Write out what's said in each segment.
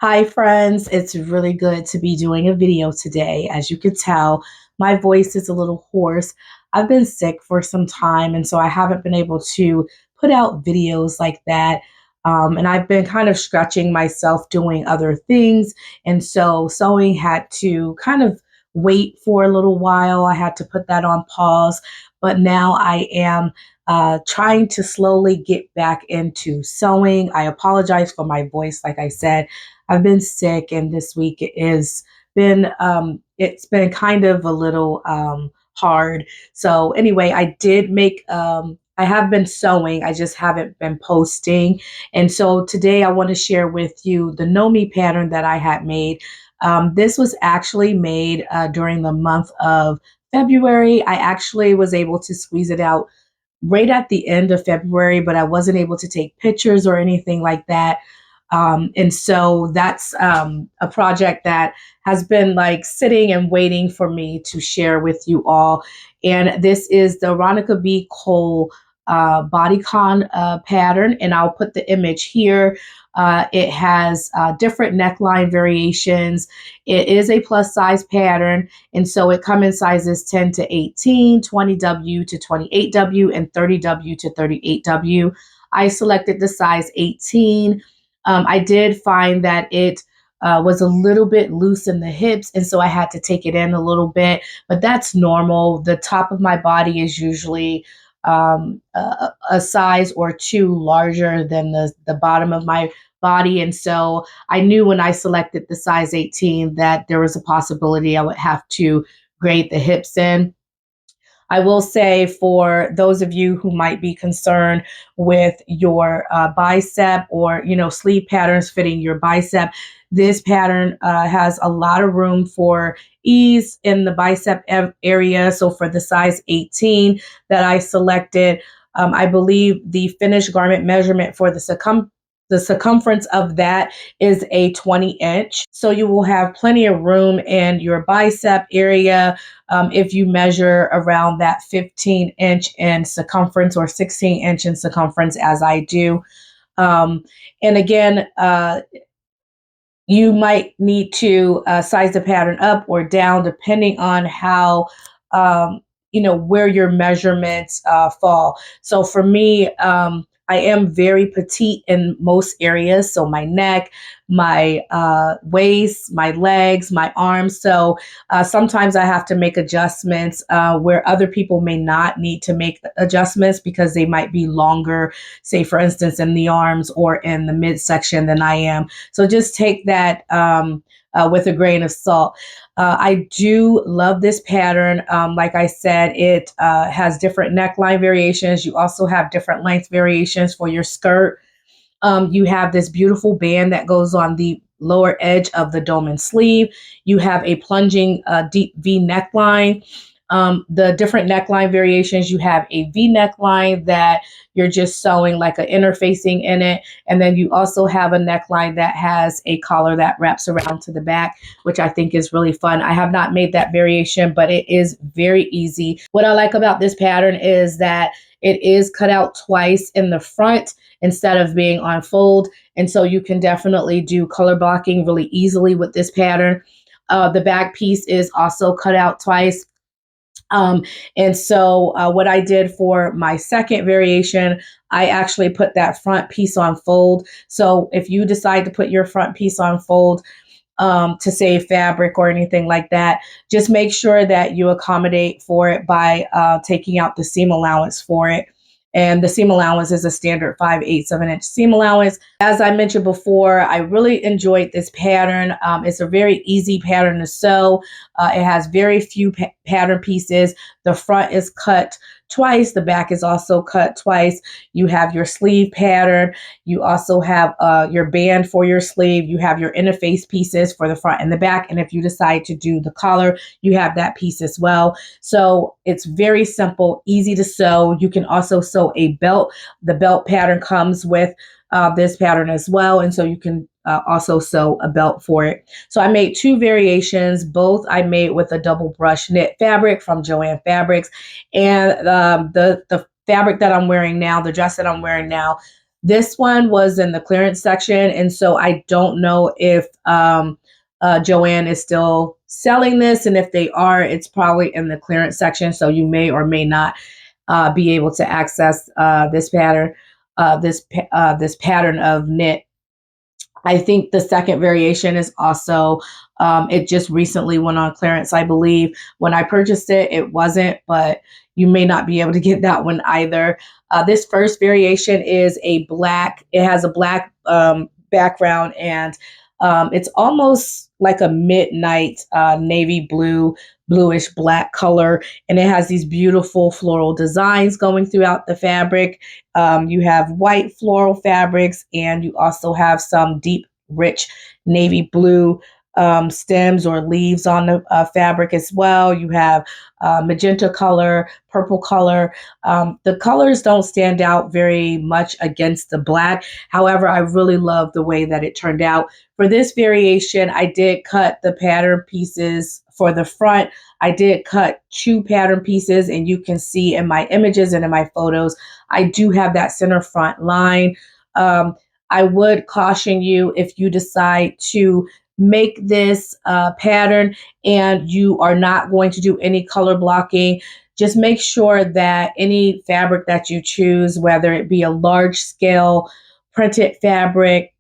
Hi, friends. It's really good to be doing a video today. As you can tell, my voice is a little hoarse. I've been sick for some time, and so I haven't been able to put out videos like that. And I've been kind of stretching myself doing other things. And so sewing had to kind of wait for a little while. I had to put that on pause. But now I am trying to slowly get back into sewing. I apologize for my voice, like I said. I've been sick, and this week it's been kind of a little hard. So anyway, I have been sewing. I just haven't been posting. And so today I want to share with you the Know Me pattern that I had made. This was actually made during the month of February. I actually was able to squeeze it out right at the end of February, but I wasn't able to take pictures or anything like that. And so that's a project that has been like sitting and waiting for me to share with you all. And this is the Veronica B. Cole bodycon pattern, and I'll put the image here. It has different neckline variations. It is a plus size pattern, and so it comes in sizes 10 to 18, 20W to 28W, and 30W to 38W. I selected the size 18. I did find that it was a little bit loose in the hips, and so I had to take it in a little bit, but that's normal. The top of my body is usually a size or two larger than the bottom of my body. And so I knew when I selected the size 18 that there was a possibility I would have to grade the hips in. I will say for those of you who might be concerned with your bicep or sleeve patterns fitting your bicep, this pattern has a lot of room for ease in the bicep area. So for the size 18 that I selected, I believe the finished garment measurement for the circumference of that is a 20-inch. So you will have plenty of room in your bicep area if you measure around that 15-inch in circumference or 16-inch in circumference, as I do. And again, you might need to size the pattern up or down depending on how where your measurements fall. So for me, I am very petite in most areas. So my neck, my waist, my legs, my arms. So sometimes I have to make adjustments where other people may not need to make adjustments because they might be longer, say for instance, in the arms or in the midsection than I am. So just take that with a grain of salt. I do love this pattern. Like I said, it has different neckline variations. You also have different length variations for your skirt. You have this beautiful band that goes on the lower edge of the dome and sleeve. You have a plunging deep V neckline. The different neckline variations, you have a V neckline that you're just sewing like an interfacing in it. And then you also have a neckline that has a collar that wraps around to the back, which I think is really fun. I have not made that variation, but it is very easy. What I like about this pattern is that it is cut out twice in the front instead of being on fold. And so you can definitely do color blocking really easily with this pattern. The back piece is also cut out twice. And so what I did for my second variation, I actually put that front piece on fold. So if you decide to put your front piece on fold to save fabric or anything like that, just make sure that you accommodate for it by taking out the seam allowance for it. And the seam allowance is a standard 5/8 of an inch seam allowance. As I mentioned before, I really enjoyed this pattern. It's a very easy pattern to sew. It has very few pattern pieces. The front is cut twice. The back is also cut twice. You have your sleeve pattern. You also have your band for your sleeve. You have your interface pieces for the front and the back. And if you decide to do the collar, you have that piece as well. So it's very simple, easy to sew. You can also sew a belt. The belt pattern comes with this pattern as well. And so you can also sew a belt for it. So I made two variations. Both I made with a double brush knit fabric from Joann Fabrics. And the fabric that I'm wearing now, the dress that I'm wearing now, This one was in the clearance section, and so I don't know if Joann is still selling this, and if they are, it's probably in the clearance section. So you may or may not be able to access this pattern of knit. I think the second variation is also, it just recently went on clearance, I believe. When I purchased it, it wasn't, but you may not be able to get that one either. This first variation is it has a black background, and it's almost like a midnight navy blue, bluish black color. And it has these beautiful floral designs going throughout the fabric. You have white floral fabrics, and you also have some deep, rich navy blue stems or leaves on the fabric as well. You have magenta color, purple color. The colors don't stand out very much against the black. However, I really love the way that it turned out. For this variation, I did cut the pattern pieces for the front. I did cut 2 pattern pieces, and you can see in my images and in my photos, I do have that center front line. I would caution you, if you decide to make this pattern and you are not going to do any color blocking, just make sure that any fabric that you choose, whether it be a large scale printed fabric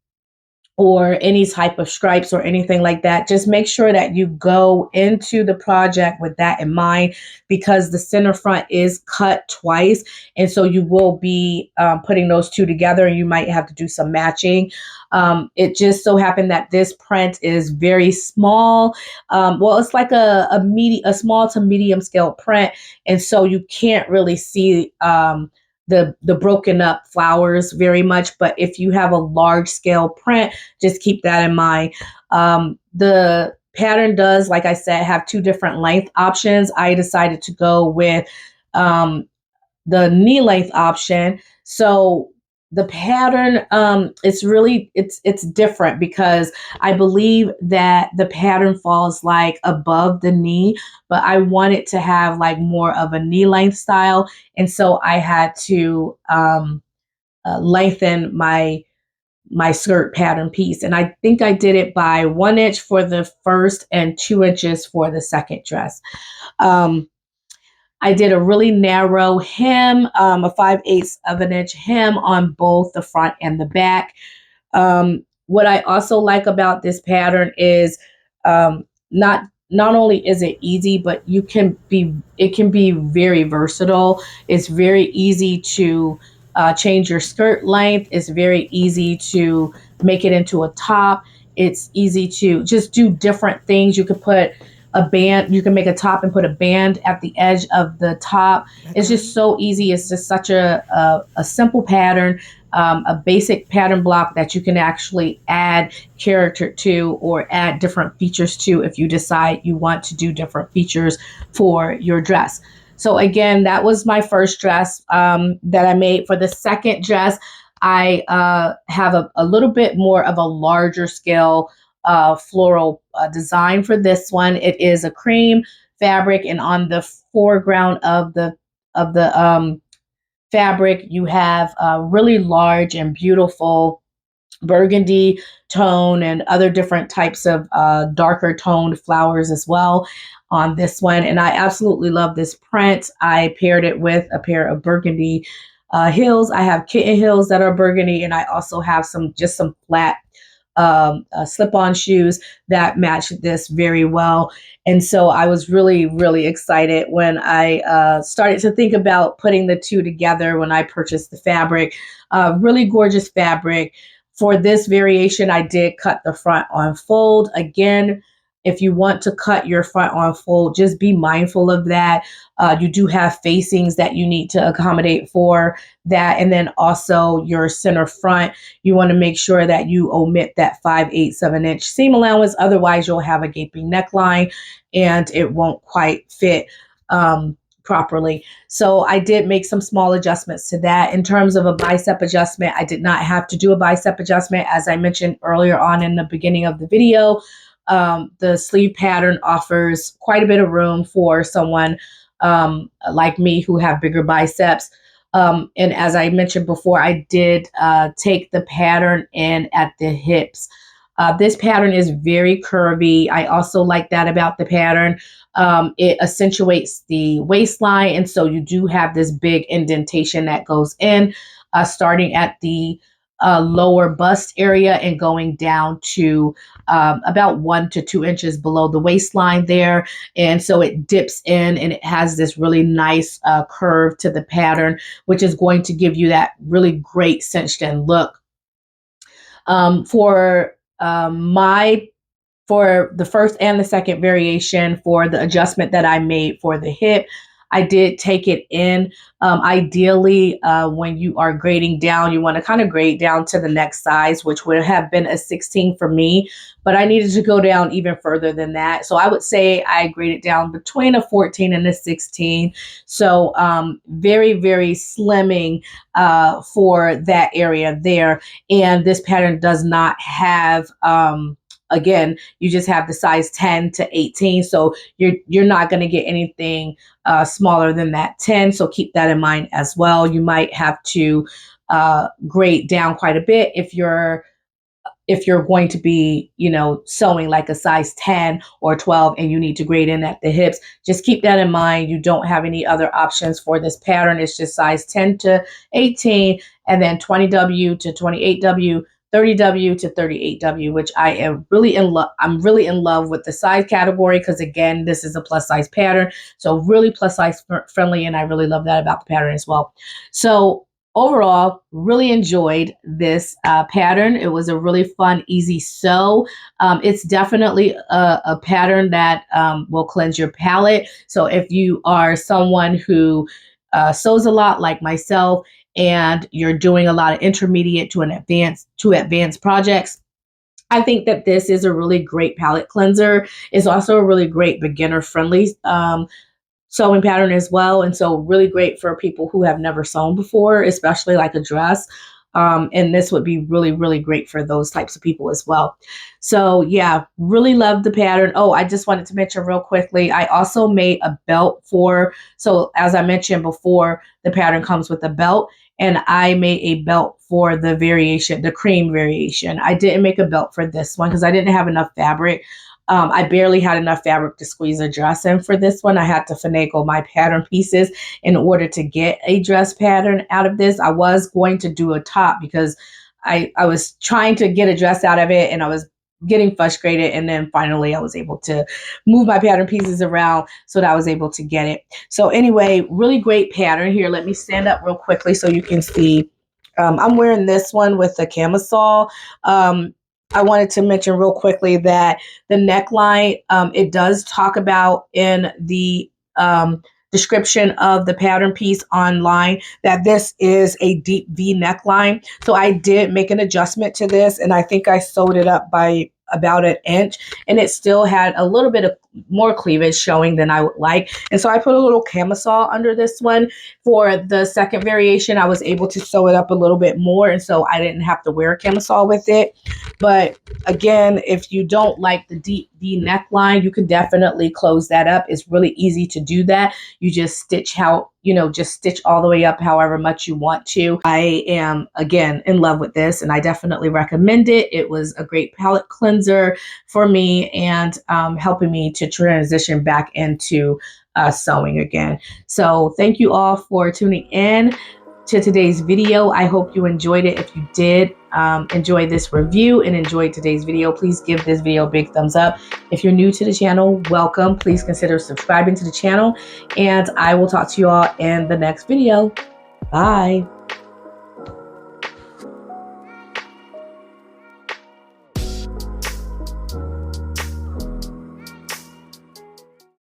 or any type of stripes or anything like that, just make sure that you go into the project with that in mind, because the center front is cut twice. And so you will be putting those two together, and you might have to do some matching. It just so happened that this print is very small. Well, it's like a small to medium scale print. And so you can't really see the broken up flowers very much. But if you have a large scale print, just keep that in mind. The pattern does, like I said, have 2 different length options. I decided to go with the knee length option. So the pattern, it's different, because I believe that the pattern falls like above the knee, but I wanted to have like more of a knee length style. And so I had to lengthen my skirt pattern piece. And I think I did it by 1 inch for the first and 2 inches for the second dress. I did a really narrow hem, a 5/8 of an inch hem on both the front and the back. What I also like about this pattern is not only is it easy, but it can be very versatile. It's very easy to change your skirt length. It's very easy to make it into a top. It's easy to just do different things. You could put a band, you can make a top and put a band at the edge of the top. It's just so easy. It's just such a simple pattern, a basic pattern block that you can actually add character to or add different features to if you decide you want to do different features for your dress. So again, that was my first dress that I made. For the second dress, I have a little bit more of a larger scale floral design for this one. It is a cream fabric, and on the foreground of the fabric, you have a really large and beautiful burgundy tone and other different types of darker toned flowers as well on this one. And I absolutely love this print. I paired it with a pair of burgundy heels. I have kitten heels that are burgundy, and I also have some flat slip-on shoes that match this very well. And so I was really, really excited when I started to think about putting the two together when I purchased the fabric. Really gorgeous fabric. For this variation, I did cut the front on fold. Again, if you want to cut your front on fold, just be mindful of that. You do have facings that you need to accommodate for that. And then also your center front, you want to make sure that you omit that 5/8 of an inch seam allowance. Otherwise, you'll have a gaping neckline and it won't quite fit properly. So I did make some small adjustments to that. In terms of a bicep adjustment, I did not have to do a bicep adjustment. As I mentioned earlier on in the beginning of the video, the sleeve pattern offers quite a bit of room for someone like me who have bigger biceps. And as I mentioned before, I did take the pattern in at the hips. This pattern is very curvy. I also like that about the pattern. It accentuates the waistline, and so you do have this big indentation that goes in, starting at the lower bust area and going down to about 1 to 2 inches below the waistline there. And so it dips in and it has this really nice curve to the pattern, which is going to give you that really great cinched in look. My for the first and the second variation for the adjustment that I made for the hip, I did take it in. Ideally, when you are grading down, you want to kind of grade down to the next size, which would have been a 16 for me, but I needed to go down even further than that. So I would say I graded down between a 14 and a 16. So very, very slimming for that area there. And this pattern does not have again, you just have the size 10 to 18, so you're not going to get anything smaller than that 10. So keep that in mind as well. You might have to grade down quite a bit if you're going to be, sewing like a size 10 or 12 and you need to grade in at the hips. Just keep that in mind. You don't have any other options for this pattern. It's just size 10 to 18 and then 20W to 28W. 30W to 38W, which I am really in love. I'm really in love with the size category because again, this is a plus size pattern. So really plus size friendly. And I really love that about the pattern as well. So overall, really enjoyed this pattern. It was a really fun, easy sew. It's definitely a pattern that will cleanse your palette. So if you are someone who sews a lot like myself, and you're doing a lot of intermediate to advanced projects, I think that this is a really great palette cleanser. It's also a really great beginner friendly sewing pattern as well. And so really great for people who have never sewn before, especially like a dress. And this would be really, really great for those types of people as well. So yeah, really love the pattern. Oh, I just wanted to mention real quickly, I also made a belt so as I mentioned before, the pattern comes with a belt. And I made a belt for the variation, the cream variation. I didn't make a belt for this one because I didn't have enough fabric. I barely had enough fabric to squeeze a dress in for this one. I had to finagle my pattern pieces in order to get a dress pattern out of this. I was going to do a top because I was trying to get a dress out of it and I was getting frustrated. And then finally I was able to move my pattern pieces around so that I was able to get it. So anyway, really great pattern here. Let me stand up real quickly so you can see. I'm wearing this one with the camisole. I wanted to mention real quickly that the neckline, it does talk about in the description of the pattern piece online that this is a deep V neckline. So I did make an adjustment to this and I think I sewed it up by about an inch and it still had a little bit of more cleavage showing than I would like. And so I put a little camisole under this one. For the second variation, I was able to sew it up a little bit more. And so I didn't have to wear a camisole with it. But again, if you don't like the deep V neckline, you can definitely close that up. It's really easy to do that. You just stitch just stitch all the way up however much you want to. I am, again, in love with this and I definitely recommend it. It was a great palette cleanser for me and helping me to transition back into sewing again. So thank you all for tuning in to today's video. I hope you enjoyed it. If you did enjoy this review and enjoyed today's video, please give this video a big thumbs up. If you're new to the channel, welcome. Please consider subscribing to the channel and I will talk to you all in the next video. Bye.